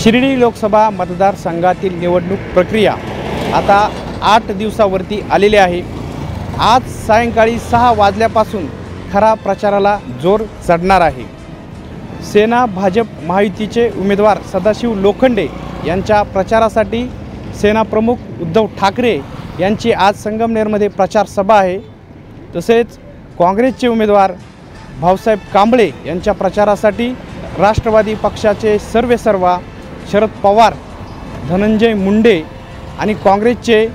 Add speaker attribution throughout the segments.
Speaker 1: शिर्डी लोकसभा मतदारसंघातील निवडणूक प्रक्रिया आता 8 दिवसावरती आलेली आहे। आज सायंकाळी 6 वाजल्यापासून खरा प्रचाराला जोर चढणार आहे। सेना भाजप महायुतीचे उमेदवार सदाशिव लोखंडे यांच्या प्रचारासाठी सेना प्रमुख उद्धव ठाकरे यांची आज संगमनेरमध्ये प्रचार सभा आहे। तसेच काँग्रेसचे उमेदवार भाऊसाहेब कांबळे यांच्या प्रचारासाठी राष्ट्रवादी पक्षाचे सर्वेसर्वा शरद पवार, धनंजय मुंडे आणि काँग्रेसचे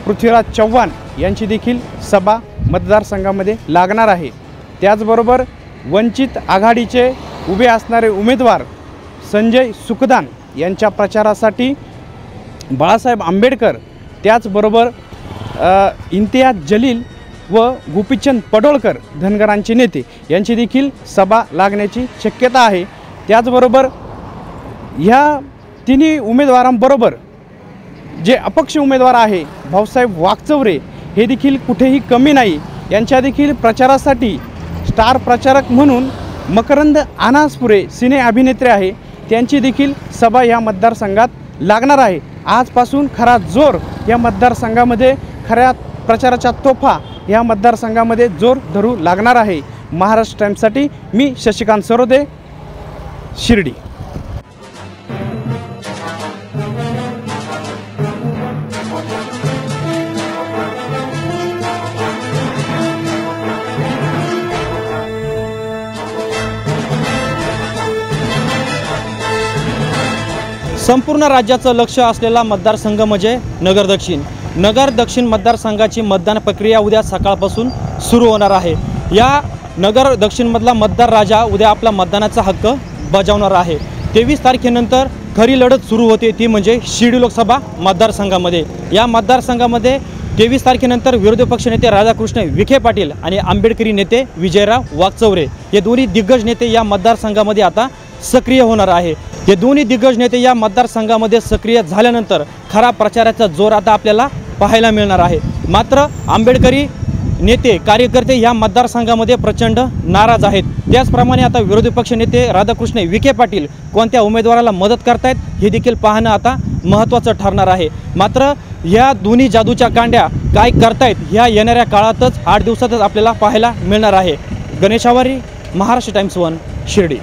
Speaker 1: पृथ्वीराज चव्हाण यांची देखील सभा मतदारसंघामध्ये लागणार आहे। त्याचबरोबर वंचित आघाडीचे उभे असणारे उमेदवार संजय सुखदान यांच्या प्रचारासाठी बाळासाहेब आंबेडकर, त्याचबरोबर इम्तियाज जलील व गोपीचंद पडोळकर धनगरांचे नेते यांची देखील सभा लागण्याची शक्यता आहे। त्याचबरोबर ह्या तिन्ही उमेदवारांबरोबर जे अपक्ष उमेदवार आहे भाऊसाहेब वागचौरे हे देखील कुठेही कमी नाही। यांच्या देखील प्रचारासाठी स्टार प्रचारक म्हणून मकरंद अनासपुरे सिने अभिनेत्री आहे, त्यांची देखील सभा या मतदारसंघात लागणार आहे। आजपासून खरा जोर या मतदारसंघामध्ये, खऱ्या प्रचाराच्या तोफा या मतदारसंघामध्ये जोर धरू लागणार आहे। महाराष्ट्र टाइम्ससाठी मी शशिकांत सरोदे, शिर्डी।
Speaker 2: संपूर्ण राज्याचं लक्ष असलेला मतदारसंघ म्हणजे नगर दक्षिण। नगर दक्षिण मतदारसंघाची मतदान प्रक्रिया उद्या सकाळपासून सुरू होणार आहे। या नगर दक्षिणमधला मतदार राजा उद्या आपला मतदानाचा हक्क बजावणार आहे। 23 तारखेनंतर खरी लढत सुरू होते, ती म्हणजे शिर्डी लोकसभा मतदारसंघामध्ये। या मतदारसंघामध्ये 23 तारखेनंतर विरोधी पक्षनेते राधाकृष्ण विखे पाटील आणि आंबेडकरी नेते विजयराव वागचौरे हे दोन्ही दिग्गज नेते या मतदारसंघामध्ये आता सक्रिय होणार आहे। हे दोन्ही दिग्गज नेते या मतदारसंघामध्ये सक्रिय झाल्यानंतर खरा प्रचाराचा जोर आता आपल्याला पाहायला मिळणार आहे। मात्र आंबेडकरी नेते कार्यकर्ते या मतदारसंघामध्ये प्रचंड नाराज आहेत। त्याचप्रमाणे आता विरोधी पक्ष नेते राधाकृष्ण विखे पाटील कोणत्या उमेदवाराला मदत करतायत हे देखील पाहणं आता महत्त्वाचं ठरणार आहे। मात्र या दोन्ही जादूच्या कांड्या काय करतायत ह्या येणाऱ्या काळातच 8 दिवसातच आपल्याला पाहायला मिळणार आहे। गणेश आवारी, महाराष्ट्र टाइम्स 1, शिर्डी।